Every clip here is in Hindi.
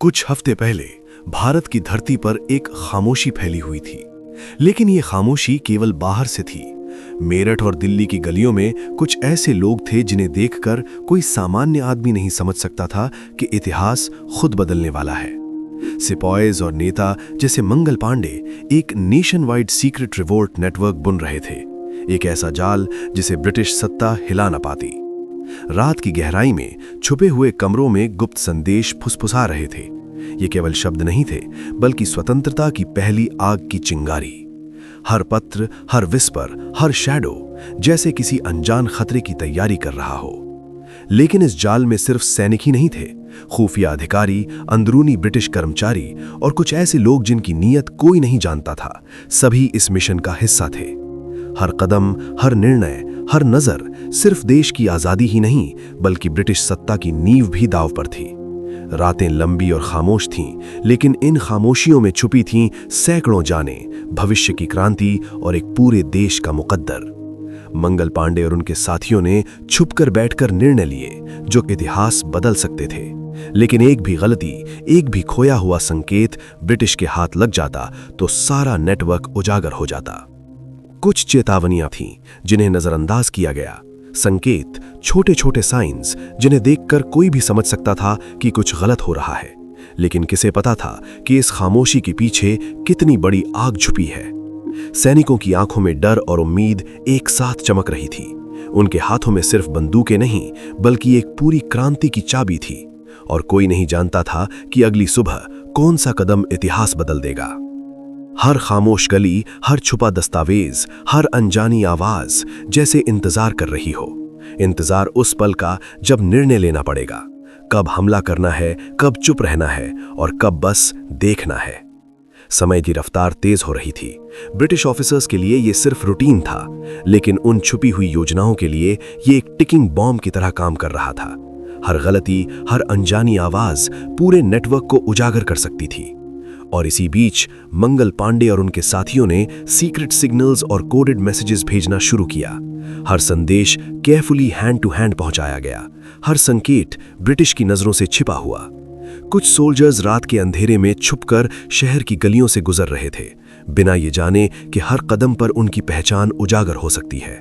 कुछ हफ्ते पहले भारत की धरती पर एक खामोशी फैली हुई थी, लेकिन ये खामोशी केवल बाहर से थी। मेरठ और दिल्ली की गलियों में कुछ ऐसे लोग थे जिन्हें देखकर कोई सामान्य आदमी नहीं समझ सकता था कि इतिहास खुद बदलने वाला है। सिपॉयज और नेता जैसे मंगल पांडे एक nation wide secret revolt network बुन रहे थे, एक ऐसा जाल जिसे ब्रिटिश सत्ता हिला न पाती। रात की गहराई में छुपे हुए कमरों में गुप्त संदेश फुसफुसा रहे थे। ये केवल शब्द नहीं थे, बल्कि स्वतंत्रता की पहली आग की चिंगारी। हर पत्र, हर विस्पर, हर शैडो जैसे किसी अनजान खतरे की तैयारी कर रहा हो। लेकिन इस जाल में सिर्फ सैनिक ही नहीं थे, खुफिया अधिकारी, अंदरूनी ब्रिटिश कर्मचारी और कुछ ऐसे लोग जिनकी नीयत कोई नहीं जानता था, सभी इस मिशन का हिस्सा थे। हर कदम, हर निर्णय, हर नजर सिर्फ देश की आजादी ही नहीं, बल्कि ब्रिटिश सत्ता की नींव भी दांव पर थी। रातें लंबी और खामोश थीं, लेकिन इन खामोशियों में छुपी थीं सैकड़ों जानें, भविष्य की क्रांति और एक पूरे देश का मुकद्दर। मंगल पांडे और उनके साथियों ने छुपकर बैठकर निर्णय लिए जो इतिहास बदल सकते थे। लेकिन एक भी गलती, एक भी खोया हुआ संकेत ब्रिटिश के हाथ लग जाता तो सारा नेटवर्क उजागर हो जाता। कुछ चेतावनियां थीं जिन्हें नजरअंदाज किया गया, संकेत, छोटे छोटे साइंस जिन्हें देखकर कोई भी समझ सकता था कि कुछ गलत हो रहा है। लेकिन किसे पता था कि इस खामोशी के पीछे कितनी बड़ी आग छुपी है। सैनिकों की आंखों में डर और उम्मीद एक साथ चमक रही थी। उनके हाथों में सिर्फ बंदूकें नहीं, बल्कि एक पूरी क्रांति की चाबी थी, और कोई नहीं जानता था कि अगली सुबह कौन सा कदम इतिहास बदल देगा। हर खामोश गली, हर छुपा दस्तावेज, हर अनजानी आवाज जैसे इंतजार कर रही हो। इंतजार उस पल का जब निर्णय लेना पड़ेगा, कब हमला करना है, कब चुप रहना है और कब बस देखना है। समय की रफ्तार तेज हो रही थी। ब्रिटिश ऑफिसर्स के लिए यह सिर्फ रूटीन था, लेकिन उन छुपी हुई योजनाओं के लिए यह एक टिकिंग बॉम्ब की तरह काम कर रहा था। हर गलती, हर अनजानी आवाज पूरे नेटवर्क को उजागर कर सकती थी। और इसी बीच मंगल पांडे और उनके साथियों ने सीक्रेट सिग्नल्स और कोडेड मैसेजेस भेजना शुरू किया। हर संदेश केयरफुली हैंड टू हैंड पहुंचाया गया, हर संकेत ब्रिटिश की नजरों से छिपा हुआ। कुछ सोल्जर्स रात के अंधेरे में छुपकर शहर की गलियों से गुजर रहे थे, बिना ये जाने कि हर कदम पर उनकी पहचान उजागर हो सकती है।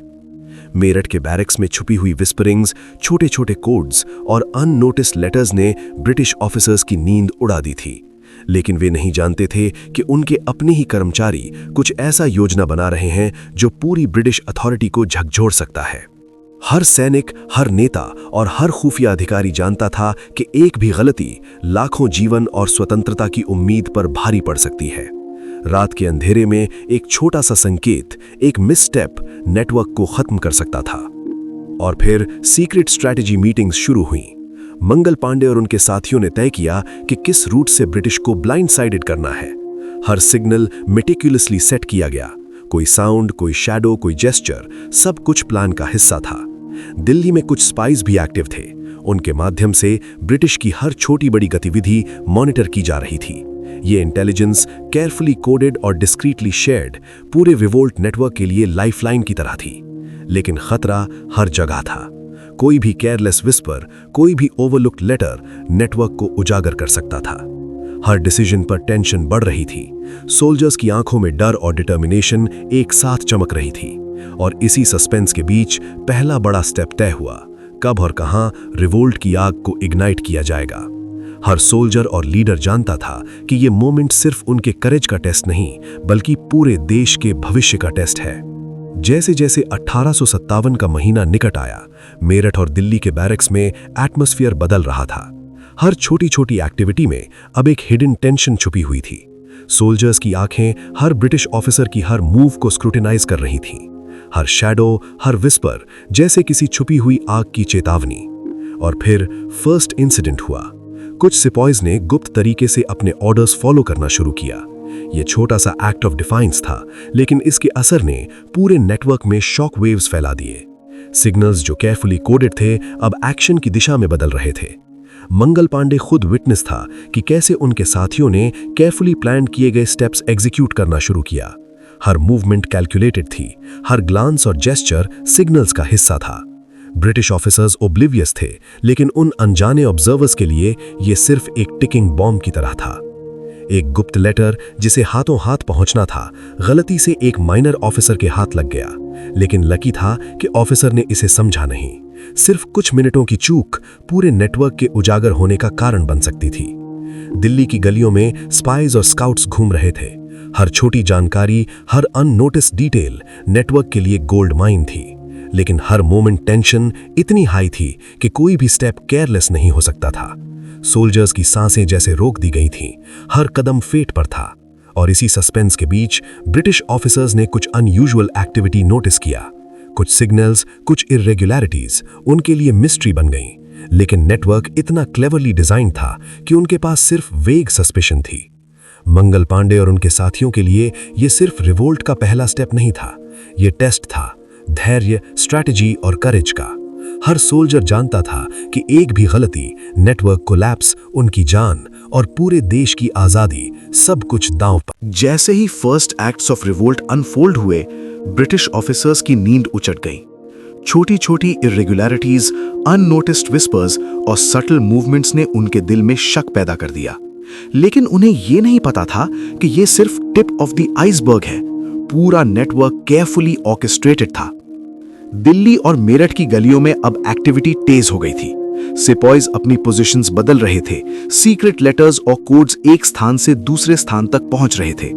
मेरठ के बैरक्स में छुपी हुई विस्परिंग्स, छोटे छोटे कोड्स और अननोटिस्ड लेटर्स ने ब्रिटिश ऑफिसर्स की नींद उड़ा दी थी। लेकिन वे नहीं जानते थे कि उनके अपने ही कर्मचारी कुछ ऐसा योजना बना रहे हैं जो पूरी ब्रिटिश अथॉरिटी को झकझोर सकता है। हर सैनिक, हर नेता और हर खुफिया अधिकारी जानता था कि एक भी गलती लाखों जीवन और स्वतंत्रता की उम्मीद पर भारी पड़ सकती है। रात के अंधेरे में एक छोटा सा संकेत, एक मिसस्टेप नेटवर्क को खत्म कर सकता था। और फिर सीक्रेट स्ट्रैटेजी मीटिंग्स शुरू हुई। मंगल पांडे और उनके साथियों ने तय किया कि किस रूट से ब्रिटिश को ब्लाइंड साइडेड करना है। हर सिग्नल मेटिकुलसली सेट किया गया, कोई साउंड, कोई शैडो, कोई जेस्चर, सब कुछ प्लान का हिस्सा था। दिल्ली में कुछ स्पाइस भी एक्टिव थे। उनके माध्यम से ब्रिटिश की हर छोटी बड़ी गतिविधि मॉनिटर की जा रही थी। ये इंटेलिजेंस केयरफुली कोडेड और डिस्क्रीटली शेयर्ड पूरे रिवोल्ट नेटवर्क के लिए लाइफलाइन की तरह थी। लेकिन खतरा हर जगह था। कोई भी केयरलेस विस्पर, कोई भी ओवरलुक्ड लेटर नेटवर्क को उजागर कर सकता था। हर डिसीजन पर टेंशन बढ़ रही थी। सोल्जर्स की आंखों में डर और डिटर्मिनेशन एक साथ चमक रही थी। और इसी सस्पेंस के बीच पहला बड़ा स्टेप तय हुआ, कब और कहां रिवोल्ट की आग को इग्नाइट किया जाएगा। हर सोल्जर और लीडर जानता था कि यह मोमेंट सिर्फ उनके करेज का टेस्ट नहीं, बल्कि पूरे देश के भविष्य का टेस्ट है। जैसे जैसे 1857 का महीना निकट आया, मेरठ और दिल्ली के बैरक्स में एटमॉस्फेयर बदल रहा था। हर छोटी छोटी एक्टिविटी में अब एक हिडन टेंशन छुपी हुई थी। सोल्जर्स की आंखें हर ब्रिटिश ऑफिसर की हर मूव को स्क्रूटिनाइज कर रही थीं। हर शैडो, हर विस्पर जैसे किसी छुपी हुई आग की चेतावनी। और फिर फर्स्ट इंसिडेंट हुआ। कुछ सिपॉयज ने गुप्त तरीके से अपने ऑर्डर्स फॉलो करना शुरू किया। यह छोटा सा एक्ट ऑफ डिफाइंस था, लेकिन इसके असर ने पूरे नेटवर्क में शॉक वेव्स फैला दिए। सिग्नल्स जो केयरफुली कोडेड थे, अब एक्शन की दिशा में बदल रहे थे। मंगल पांडे खुद विटनेस था कि कैसे उनके साथियों ने केयरफुली प्लान किए गए स्टेप्स एग्जीक्यूट करना शुरू किया। हर मूवमेंट कैलकुलेटेड थी, हर ग्लांस और जेस्चर सिग्नल्स का हिस्सा था। ब्रिटिश ऑफिसर्स ओब्लिवियस थे, लेकिन उन अनजाने ऑब्जर्वर्स के लिए यह सिर्फ एक टिकिंग बॉम्ब की तरह था। एक गुप्त लेटर जिसे हाथों हाथ पहुंचना था, गलती से एक माइनर ऑफिसर के हाथ लग गया, लेकिन लकी था कि ऑफिसर ने इसे समझा नहीं। सिर्फ कुछ मिनटों की चूक पूरे नेटवर्क के उजागर होने का कारण बन सकती थी। दिल्ली की गलियों में स्पाइज और स्काउट्स घूम रहे थे। हर छोटी जानकारी, हर अननोटिस डिटेल नेटवर्क के लिए गोल्ड माइन थी, लेकिन हर मोमेंट टेंशन इतनी हाई थी कि कोई भी स्टेप केयरलेस नहीं हो सकता था। सोल्जर्स की सांसें जैसे रोक दी गई थीं, हर कदम फेट पर था। और इसी सस्पेंस के बीच ब्रिटिश ऑफिसर्स ने कुछ अनयूजुअल एक्टिविटी नोटिस किया। कुछ सिग्नल्स, कुछ इर्रेगुलरिटीज उनके लिए मिस्ट्री बन गईं, लेकिन नेटवर्क इतना क्लेवरली डिजाइन था कि उनके पास सिर्फ वेग सस्पिशन थी। मंगल पांडे और उनके साथियों के लिए यह सिर्फ रिवोल्ट का पहला स्टेप नहीं था, यह टेस्ट था धैर्य, स्ट्रैटेजी और करेज का। हर सोल्जर जानता था कि एक भी गलती, नेटवर्क कोलैप्स, उनकी जान और पूरे देश की आजादी, सब कुछ दांव पर। जैसे ही first acts of revolt unfold हुए, ब्रिटिश ऑफिसर्स की नींद उचट गई। छोटी छोटी इर्रेगुलरिटीज, अननोटिस्ड विस्पर्स और सटल मूवमेंट्स ने उनके दिल में शक पैदा कर दिया। लेकिन उन्हें यह नहीं पता था कि यह सिर्फ टिप ऑफ द आइसबर्ग है। पूरा नेटवर्क केयरफुली ऑर्केस्ट्रेटेड था। दिल्ली और मेरठ की गलियों में अब एक्टिविटी तेज हो गई थी। सिपॉइज अपनी पोजीशंस बदल रहे थे। सीक्रेट लेटर्स और कोड्स एक स्थान से दूसरे स्थान तक पहुंच रहे थे।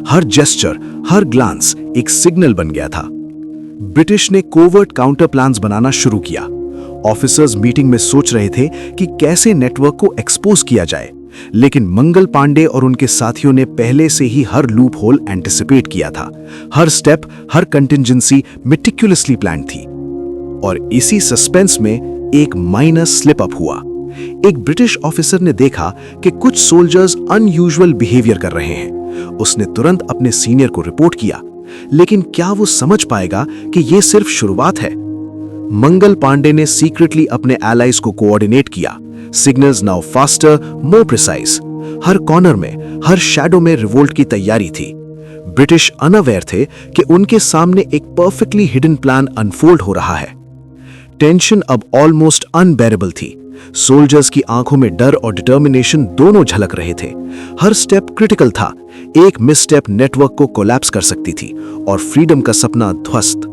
हर जेस्चर, हर ग्लांस एक सिग्नल बन गया था। ब्रिटिश ने कोवर्ट काउंटर प्लान्स बनाना शुरू किया। ऑफिसर्स मीटिंग में सोच रहे थे कि कैसे नेटवर्क को एक्सपोज किया जाए, लेकिन मंगल पांडे और उनके साथियों ने पहले से ही हर लूप होल एंटिसिपेट किया था। हर स्टेप, हर कंटिंजेंसी मेटिकुलसली प्लान्ड थी। और इसी सस्पेंस में एक माइनर स्लिप अप हुआ। एक ब्रिटिश ऑफिसर ने देखा कि कुछ सोल्जर्स अनयूजुअल बिहेवियर कर रहे हैं। उसने तुरंत अपने सीनियर को रिपोर्ट किया, लेकिन क्या वो समझ पाएगा कि यह सिर्फ शुरुआत है? मंगल पांडे ने सीक्रेटली अपने एलाइज को कोऑर्डिनेट किया। Signals now faster, more precise. हर कॉर्नर में, हर शैडो में रिवोल्ट की तैयारी थी। ब्रिटिश अनअवेयर थे कि उनके सामने एक परफेक्टली हिडन प्लान अनफोल्ड हो रहा है। टेंशन अब ऑलमोस्ट अनबेरेबल थी। सोल्जर्स की आंखों में डर और डिटर्मिनेशन दोनों झलक रहे थे। हर स्टेप क्रिटिकल था। एक मिसस्टेप नेटवर्क को कोलैप्स कर सकती थी और फ्रीडम का सपना ध्वस्त।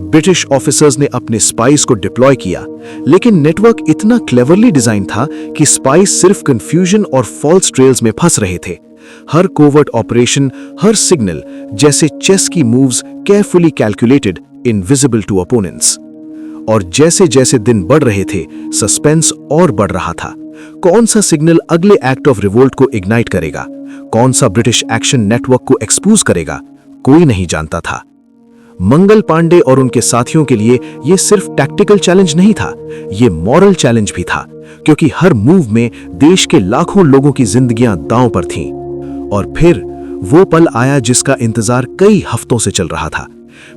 ब्रिटिश ऑफिसर्स ने अपने स्पाइस को डिप्लॉय किया, लेकिन नेटवर्क इतना क्लेवरली डिजाइन था कि स्पाइस सिर्फ कंफ्यूजन और फॉल्स ट्रेल्स में फंस रहे थे। हर कोवर्ट ऑपरेशन, हर सिग्नल जैसे चेस की moves carefully calculated, invisible to opponents. और जैसे जैसे दिन बढ़ रहे थे, सस्पेंस और बढ़ रहा था। कौन सा सिग्नल अगले एक्ट ऑफ रिवोल्ट को इग्नाइट करेगा? कौन सा ब्रिटिश एक्शन नेटवर्क को एक्सपोज करेगा? कोई नहीं जानता था। मंगल पांडे और उनके साथियों के लिए यह सिर्फ टैक्टिकल चैलेंज नहीं था, यह मॉरल चैलेंज भी था, क्योंकि हर मूव में देश के लाखों लोगों की जिंदगियां दांव पर थीं। और फिर वो पल आया जिसका इंतजार कई हफ्तों से चल रहा था।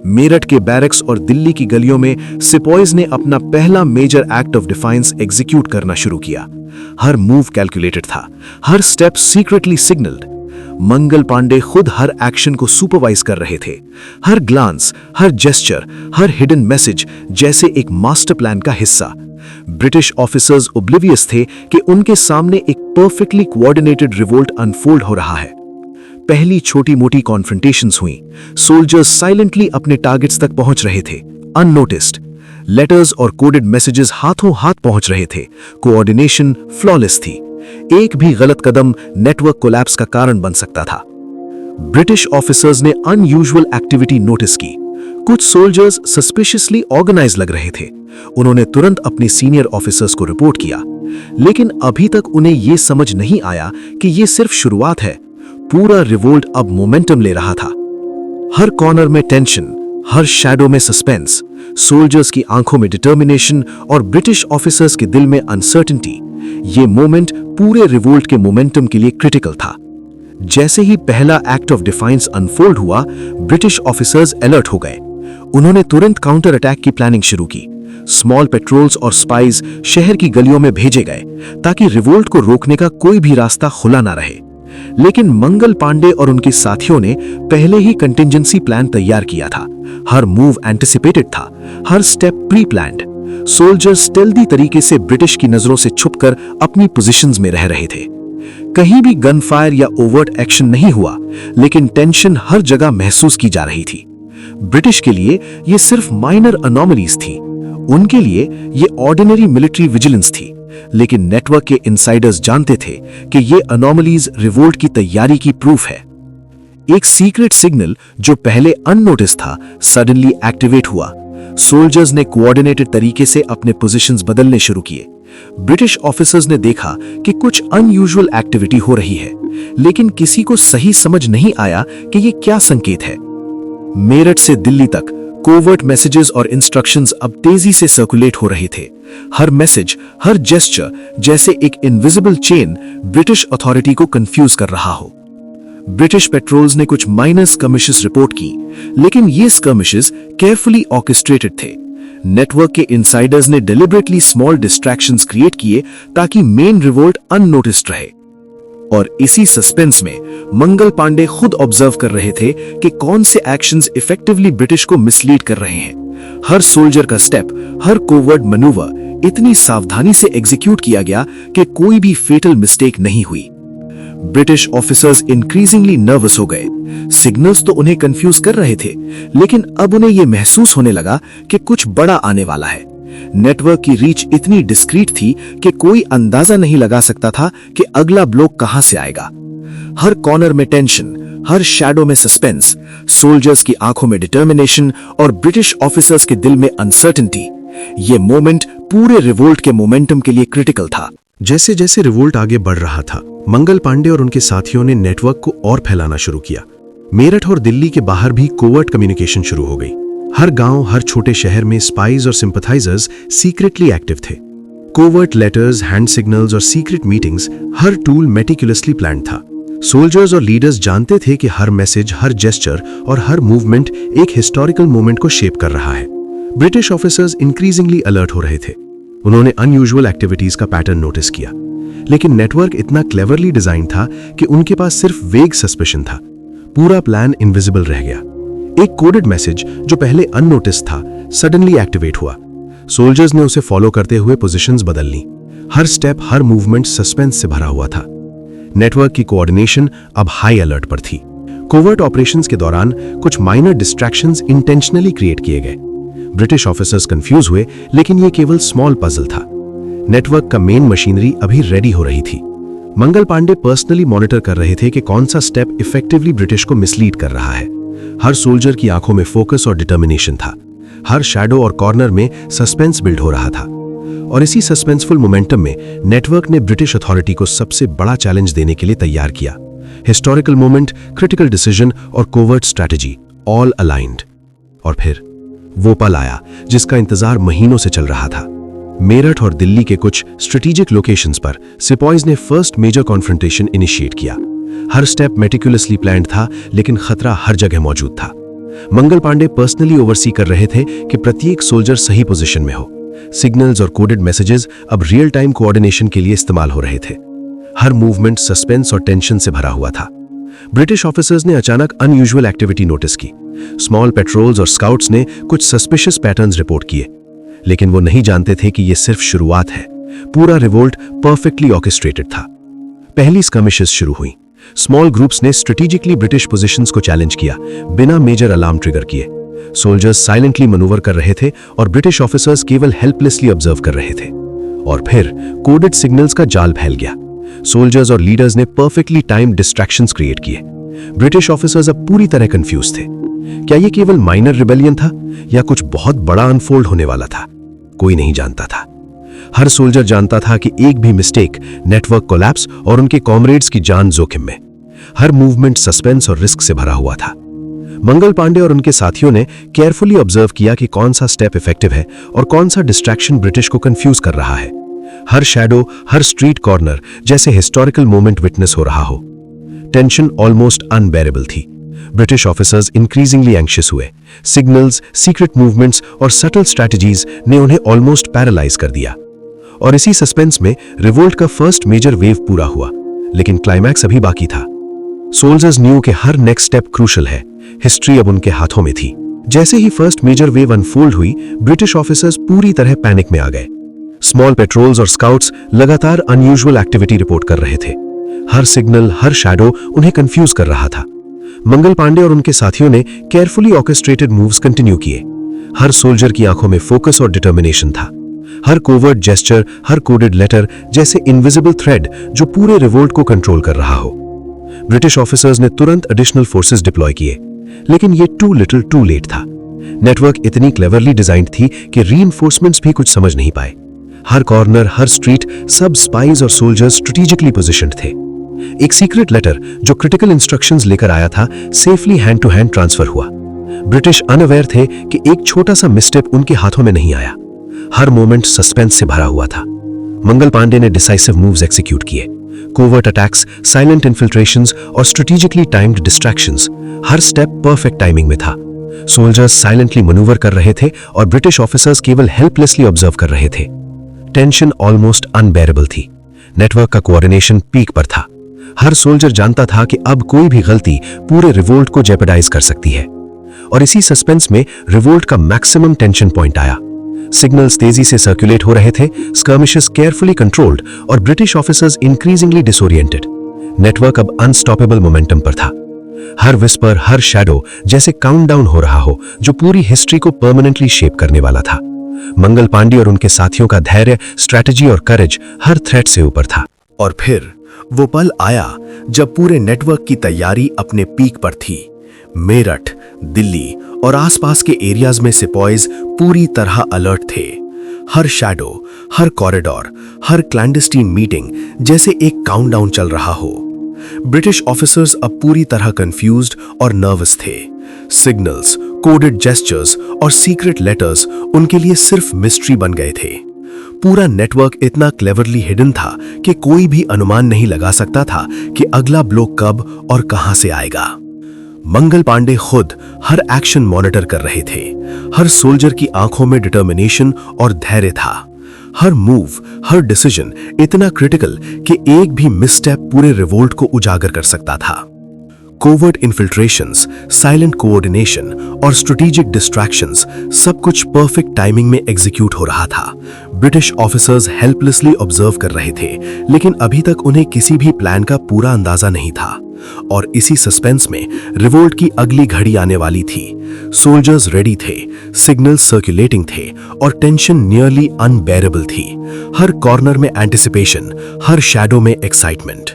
मेरठ के बैरक्स और दिल्ली की गलियों में सिपॉइज ने अपना पहला major act of defiance execute करना शुरू किया। हर मूव कैलकुलेटेड था, हर step secretly signalled. Mangal Pandey खुद हर एक्शन को सुपरवाइज कर रहे थे। हर ग्लांस, हर जेस्चर, हर हिडन मैसेज जैसे एक मास्टर प्लान का हिस्सा। ब्रिटिश ऑफिसर्स ओब्लिवियस थे कि उनके सामने एक परफेक्टली कोऑर्डिनेटेड रिवोल्ट अनफोल्ड हो रहा है। पहली छोटी मोटी कॉन्फ्रंटेशंस हुई। सोल्जर्स साइलेंटली अपने टारगेट्स तक पहुंच रहे थे, अननोटिस्ड। लेटर्स और कोडेड मैसेजेस हाथों हाथ पहुंच रहे थे। कोऑर्डिनेशन फ्लॉलेस थी। एक भी गलत कदम नेटवर्क कोलैप्स का कारण बन सकता था। ब्रिटिश ऑफिसर्स ने अनयूजुअल एक्टिविटी नोटिस की। कुछ सोल्जर्स सस्पिशियसली ऑर्गेनाइज लग रहे थे। उन्होंने तुरंत अपने सीनियर ऑफिसर्स को रिपोर्ट किया, लेकिन अभी तक उन्हें यह समझ नहीं आया कि यह सिर्फ शुरुआत है। पूरा रिवोल्ट अब मोमेंटम ले रहा था। हर कॉर्नर में टेंशन, हर शैडो में सस्पेंस, सोल्जर्स की आंखों में डिटर्मिनेशन और ब्रिटिश ऑफिसर्स के दिल में अनसर्टेनिटी। ये मोमेंट पूरे रिवोल्ट के मोमेंटम के लिए क्रिटिकल था। जैसे ही पहला एक्ट ऑफ डिफाइंस अनफोल्ड हुआ, ब्रिटिश ऑफिसर्स अलर्ट हो गए। उन्होंने तुरंत काउंटर अटैक की प्लानिंग शुरू की। स्मॉल पेट्रोल्स और स्पाइस शहर की गलियों में भेजे गए ताकि रिवोल्ट को रोकने का कोई भी रास्ता खुला ना रहे। लेकिन मंगल पांडे और उनके साथियों ने पहले ही कंटिंजेंसी प्लान तैयार किया था। हर मूव एंटिसिपेटेड था, हर स्टेप प्री प्लान्ड। सोल्जर्स स्टेल्दी तरीके से ब्रिटिश की नजरों से छुपकर अपनी पोजीशंस में रह रहे थे। कहीं भी गन फायर या ओवर्ट एक्शन नहीं हुआ, लेकिन टेंशन हर जगह महसूस की जा रही थी। ब्रिटिश के लिए ये सिर्फ माइनर अनोमलीज थी, उनके लिए ये ऑर्डिनरी मिलिट्री विजिलेंस थी। लेकिन नेटवर्क के इनसाइडर्स जानते थे कि ये अनोमलीज रिवोल्ट की तैयारी की प्रूफ है। एक सीक्रेट सिग्नल जो पहले अननोटिस था, सडनली एक्टिवेट हुआ। सोल्जर्स ने कोऑर्डिनेटेड तरीके से अपने पोजीशंस बदलने शुरू किए। ब्रिटिश ऑफिसर्स ने देखा कि कुछ अनयूजुअल एक्टिविटी हो रही है, लेकिन किसी को सही समझ नहीं आया कि ये क्या संकेत है। मेरठ से दिल्ली तक कोवर्ट मैसेजेस और इंस्ट्रक्शंस अब तेजी से सर्कुलेट हो रहे थे। हर मैसेज, हर जेस्चर जैसे एक इनविजिबल चेन ब्रिटिश अथॉरिटी को कंफ्यूज कर रहा हो। ब्रिटिश पेट्रोल्स ने कुछ माइनर स्कर्मिशेस रिपोर्ट की, लेकिन ये स्कर्मिशेस केयरफुली ऑर्केस्ट्रेटेड थे। नेटवर्क के इनसाइडर्स ने डेलिबरेटली स्मॉल डिस्ट्रैक्शंस क्रिएट किए ताकि मेन रिवोल्ट अननोटिस्ड रहे। और इसी सस्पेंस में मंगल पांडे खुद ऑब्जर्व कर रहे थे कि कौन से एक्शंस इफेक्टिवली ब्रिटिश को मिसलीड कर रहे हैं। हर सोल्जर का स्टेप, हर कोवर्ट मैन्यूवर इतनी सावधानी से एग्जीक्यूट किया गया कि कोई भी फेटल मिस्टेक नहीं हुई। ब्रिटिश ऑफिसर्स इंक्रीजिंगली नर्वस हो गए। सिग्नल्स तो उन्हें कंफ्यूज कर रहे थे, लेकिन अब उन्हें यह महसूस होने लगा कि कुछ बड़ा आने वाला है। नेटवर्क की रीच इतनी डिस्क्रीट थी कि कोई अंदाजा नहीं लगा सकता था कि अगला ब्लॉक कहां से आएगा। हर कॉर्नर में टेंशन, हर शैडो में सस्पेंस, सोल्जर्स की आंखों में डिटर्मिनेशन और ब्रिटिश ऑफिसर्स के दिल में अनसर्टेनिटी। यह मोमेंट पूरे रिवोल्ट के मोमेंटम के लिए क्रिटिकल था। जैसे जैसे रिवोल्ट आगे बढ़ रहा था, मंगल पांडे और उनके साथियों ने नेटवर्क को और फैलाना शुरू किया। मेरठ और दिल्ली के बाहर भी कोवर्ट कम्युनिकेशन शुरू हो गई। हर गांव, हर छोटे शहर में स्पाइज और सिंपथाइजर्स सीक्रेटली एक्टिव थे। कोवर्ट लेटर्स, हैंड सिग्नल्स और सीक्रेट मीटिंग्स, हर टूल मेटिकुलसली प्लान्ड था। सोल्जर्स और लीडर्स जानते थे कि हर मैसेज, हर जेस्चर और हर मूवमेंट एक हिस्टोरिकल मोमेंट को शेप कर रहा है। ब्रिटिश ऑफिसर्स इंक्रीजिंगली अलर्ट हो रहे थे। उन्होंने अनयूजुअल एक्टिविटीज का पैटर्न नोटिस किया, लेकिन नेटवर्क इतना क्लेवरली डिजाइन था कि उनके पास सिर्फ वेग सस्पिशन था। पूरा प्लान इनविजिबल रह गया। एक कोडेड मैसेज जो पहले अननोटिस था, सडनली एक्टिवेट हुआ। सोल्जर्स ने उसे फॉलो करते हुए पोजीशंस बदल ली। हर स्टेप, हर मूवमेंट सस्पेंस से भरा हुआ था। नेटवर्क की कोऑर्डिनेशन अब हाई अलर्ट पर थी। कोवर्ट ऑपरेशंस के दौरान कुछ माइनर डिस्ट्रैक्शंस इंटेंशनली क्रिएट किए गए। ब्रिटिश ऑफिसर्स कंफ्यूज हुए, लेकिन यह केवल स्मॉल पजल था। नेटवर्क का मेन मशीनरी अभी रेडी हो रही थी। मंगल पांडे पर्सनली मॉनिटर कर रहे थे कि कौन सा स्टेप इफेक्टिवली ब्रिटिश को मिसलीड कर रहा है। हर सोल्जर की आंखों में फोकस और डिटर्मिनेशन था। हर शैडो और कॉर्नर में सस्पेंस बिल्ड हो रहा था। और इसी सस्पेंसफुल मोमेंटम में नेटवर्क ने ब्रिटिश अथॉरिटी को सबसे बड़ा चैलेंज देने के लिए तैयार किया। हिस्टोरिकल मोमेंट, क्रिटिकल डिसीजन और कोवर्ट स्ट्रैटेजी, ऑल अलाइंड। और फिर वो पल आया जिसका इंतजार महीनों से चल रहा था। मेरठ और दिल्ली के कुछ स्ट्रेटेजिक लोकेशंस पर सिपॉइज ने फर्स्ट मेजर कॉन्फ्रंटेशन इनिशिएट किया। हर स्टेप मेटिकुलसली प्लान्ड था, लेकिन खतरा हर जगह मौजूद था। मंगल पांडे पर्सनली ओवरसी कर रहे थे कि प्रत्येक सोल्जर सही पोजीशन में हो। सिग्नल्स और कोडेड मैसेजेस अब रियल टाइम कोऑर्डिनेशन के लिए इस्तेमाल हो रहे थे। हर मूवमेंट सस्पेंस और टेंशन से भरा हुआ था। ब्रिटिश ऑफिसर्स ने अचानक अनयूजुअल एक्टिविटी नोटिस की। स्मॉल पेट्रोल्स और स्काउट्स ने कुछ सस्पिशियस पैटर्न्स रिपोर्ट किए, लेकिन वो नहीं जानते थे कि यह सिर्फ शुरुआत है। पूरा रिवोल्ट परफेक्टली ऑर्केस्ट्रेटेड था। पहली स्कर्मिशेस शुरू हुई। स्मॉल ग्रुप्स ने स्ट्रेटेजिकली ब्रिटिश पोजीशंस को चैलेंज किया, बिना मेजर अलार्म ट्रिगर किए। सोल्जर्स साइलेंटली मनूवर कर रहे थे और ब्रिटिश ऑफिसर्स केवल हेल्पलेसली ऑब्जर्व कर रहे थे। और फिर कोडेड सिग्नल्स का जाल फैल गया। सोल्जर्स और लीडर्स ने परफेक्टली टाइम्ड डिस्ट्रैक्शंस क्रिएट किए। ब्रिटिश ऑफिसर्स अब पूरी तरह कंफ्यूज थे। क्या यह केवल माइनर रिबेलियन था या कुछ बहुत बड़ा अनफोल्ड होने वाला था? कोई नहीं जानता था। हर सोल्जर जानता था कि एक भी मिस्टेक, नेटवर्क कोलैप्स और उनके कॉमरेड्स की जान जोखिम में। हर मूवमेंट सस्पेंस और रिस्क से भरा हुआ था। मंगल पांडे और उनके साथियों ने केयरफुली ऑब्जर्व किया कि कौन सा स्टेप इफेक्टिव है और कौन सा डिस्ट्रैक्शन ब्रिटिश को कंफ्यूज कर रहा है। हर शैडो, हर स्ट्रीट कॉर्नर जैसे हिस्टोरिकल मोमेंट विटनेस हो रहा हो। टेंशन ऑलमोस्ट अनबेरेबल थी। ब्रिटिश ऑफिसर्स इंक्रीजिंगली एंग्शियस हुए। सिग्नल्स, सीक्रेट मूवमेंट्स और सटल स्ट्रैटेजीज ने उन्हें ऑलमोस्ट पैरालाइज कर दिया। और इसी सस्पेंस में रिवोल्ट का फर्स्ट मेजर वेव पूरा हुआ, लेकिन क्लाइमैक्स अभी बाकी था। सोल्जर्स न्यू के हर नेक्स्ट स्टेप क्रूशल है। हिस्ट्री अब उनके हाथों में थी। जैसे ही फर्स्ट मेजर वेव अनफोल्ड हुई, ब्रिटिश ऑफिसर्स पूरी तरह पैनिक में आ गए। स्मॉल पेट्रोल्स और स्काउट्स लगातार अनयूजुअल एक्टिविटी रिपोर्ट कर रहे थे। हर सिग्नल, हर शैडो उन्हें कंफ्यूज कर रहा था। मंगल पांडे और उनके साथियों ने केयरफुली ऑर्केस्ट्रेटेड मूव्स कंटिन्यू किए। हर सोल्जर की आंखों में फोकस और डिटर्मिनेशन था। हर कोवर्ट जेस्चर, हर कोडेड लेटर जैसे इनविजिबल थ्रेड जो पूरे रिवोल्ट को कंट्रोल कर रहा हो। ब्रिटिश ऑफिसर्स ने तुरंत एडिशनल फोर्सेस डिप्लॉय किए, लेकिन ये टू लिटिल टू लेट था। नेटवर्क इतनी क्लेवरली डिजाइंड थी कि रीइंफोर्समेंट्स भी कुछ समझ नहीं पाए। हर कॉर्नर, हर स्ट्रीट, सब स्पाइज और सोल्जर्स स्ट्रेटेजिकली पोजीशंड थे। एक सीक्रेट लेटर जो क्रिटिकल इंस्ट्रक्शंस लेकर आया था, safely hand to hand transfer हुआ। ब्रिटिश अनअवेयर थे कि एक छोटा सा मिसस्टेप उनके हाथों में नहीं आया। हर मोमेंट सस्पेंस से भरा हुआ था। मंगल पांडे ने डिसाइसिव मूव्स एग्जीक्यूट किए। कोवर्ट अटैक्स, साइलेंट इन्फिल्ट्रेशंस और स्ट्रेटेजिकली टाइम्ड डिस्ट्रैक्शंस, हर स्टेप परफेक्ट टाइमिंग में था। सोल्जर्स साइलेंटली मनूवर कर रहे थे और ब्रिटिश ऑफिसर्स केवल हेल्पलेसली ऑब्जर्व कर रहे थे। टेंशन ऑलमोस्ट अनबेरेबल थी। नेटवर्क का कोऑर्डिनेशन पीक पर था। हर सोल्जर जानता था कि अब कोई भी गलती पूरे रिवोल्ट को जेपरडाइज कर सकती है। और इसी सस्पेंस में रिवोल्ट का मैक्सिमम टेंशन पॉइंट आया। सिग्नल्स तेजी से सर्कुलेट हो रहे थे, स्कर्मिशेस केयरफुली कंट्रोल्ड और British officers increasingly disoriented. Network अब अनस्टॉपेबल मोमेंटम पर था। हर विस्पर, हर शैडो जैसे काउंटडाउन हो रहा हो जो पूरी हिस्ट्री को परमानेंटली शेप करने वाला था। मंगल पांडे और उनके साथियों का धैर्य, स्ट्रैटेजी और करेज हर थ्रेट से ऊपर था। और फिर वो पल आया जब पूरे नेटवर्क की तैयारी अपने पीक पर थी। मेरठ, दिल्ली और आसपास के एरियाज में सिपॉइज पूरी तरह अलर्ट थे। हर शैडो, हर कॉरिडोर, हर क्लैंडस्टीन मीटिंग जैसे एक काउंटडाउन चल रहा हो। ब्रिटिश ऑफिसर्स अब पूरी तरह कंफ्यूज्ड और नर्वस थे। सिग्नल्स, कोडेड जेस्चर्स और सीक्रेट लेटर्स उनके लिए सिर्फ मिस्ट्री बन गए थे। पूरा नेटवर्क इतना क्लेवरली हिडन था कि कोई भी अनुमान नहीं लगा सकता था कि अगला ब्लो कब और कहां से आएगा। मंगल पांडे खुद हर एक्शन मॉनिटर कर रहे थे। हर सोल्जर की आंखों में डिटर्मिनेशन और धैर्य था। हर मूव, हर डिसीजन इतना क्रिटिकल कि एक भी मिसस्टेप पूरे रिवोल्ट को उजागर कर सकता था। कोवर्ट इन्फिल्ट्रेशंस, साइलेंट कोऑर्डिनेशन और स्ट्रेटेजिक डिस्ट्रैक्शंस सब कुछ परफेक्ट टाइमिंग में एग्जीक्यूट हो रहा था। ब्रिटिश ऑफिसर्स हेल्पलेसली ऑब्जर्व कर रहे थे, लेकिन अभी तक उन्हें किसी भी प्लान का पूरा अंदाजा नहीं था। और इसी सस्पेंस में रिवोल्ट की अगली घड़ी आने वाली थी। सोल्जर्स रेडी थे, सिग्नल्स सर्कुलेटिंग थे और टेंशन नियरली अनबेरेबल थी। हर कॉर्नर में एंटिसिपेशन, हर शैडो में एक्साइटमेंट।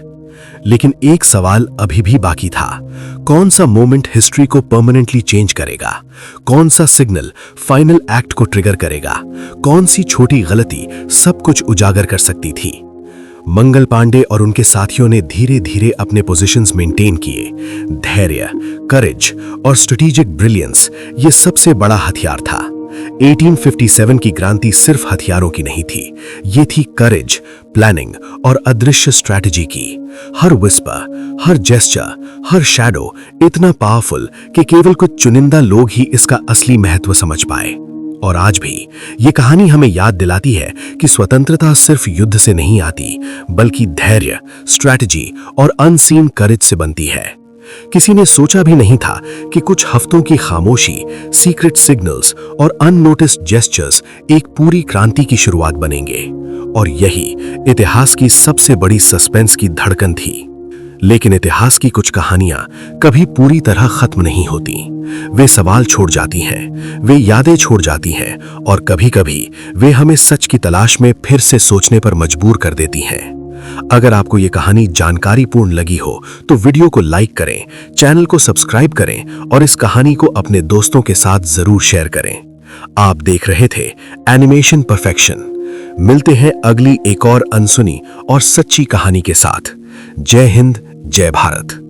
लेकिन एक सवाल अभी भी बाकी था। कौन सा मोमेंट हिस्ट्री को परमानेंटली चेंज करेगा? कौन सा सिग्नल फाइनल एक्ट को ट्रिगर करेगा? कौन सी छोटी गलती सब कुछ उजागर कर सकती थी? मंगल पांडे और उनके साथियों ने धीरे धीरे अपने पोजीशंस मेंटेन किए। धैर्य, करेज और स्ट्रेटेजिक ब्रिलियंस ये सबसे बड़ा हथियार था। 1857 की क्रांति सिर्फ हथियारों की नहीं थी, ये थी करेज, प्लानिंग और अदृश्य स्ट्रैटेजी की। हर विस्पर, हर जेस्चर, हर शैडो इतना पावरफुल कि केवल कुछ चुनिंदा लोग ही इसका असली महत्व समझ पाए। और आज भी ये कहानी हमें याद दिलाती है कि स्वतंत्रता सिर्फ युद्ध से नहीं आती, बल्कि धैर्य, स्ट्रैटेजी और अनसीन करेज से बनती है। किसी ने सोचा भी नहीं था कि कुछ हफ्तों की खामोशी, सीक्रेट सिग्नल्स और अननोटिस्ड जेस्चर्स एक पूरी क्रांति की शुरुआत बनेंगे। और यही इतिहास की सबसे बड़ी सस्पेंस की धड़कन थी। लेकिन इतिहास की कुछ कहानियां कभी पूरी तरह खत्म नहीं होती। वे सवाल छोड़ जाती हैं, वे यादें छोड़ जाती हैं और कभी-कभी वे हमें सच की तलाश में फिर से सोचने पर मजबूर कर देती हैं। अगर आपको ये कहानी जानकारीपूर्ण लगी हो तो वीडियो को लाइक करें, चैनल को सब्सक्राइब करें और इस कहानी को अपने दोस्तों के साथ जरूर शेयर करें। आप देख रहे थे एनिमेशन परफेक्शन। मिलते हैं अगली एक और अनसुनी और सच्ची कहानी के साथ। जय हिंद, जय भारत।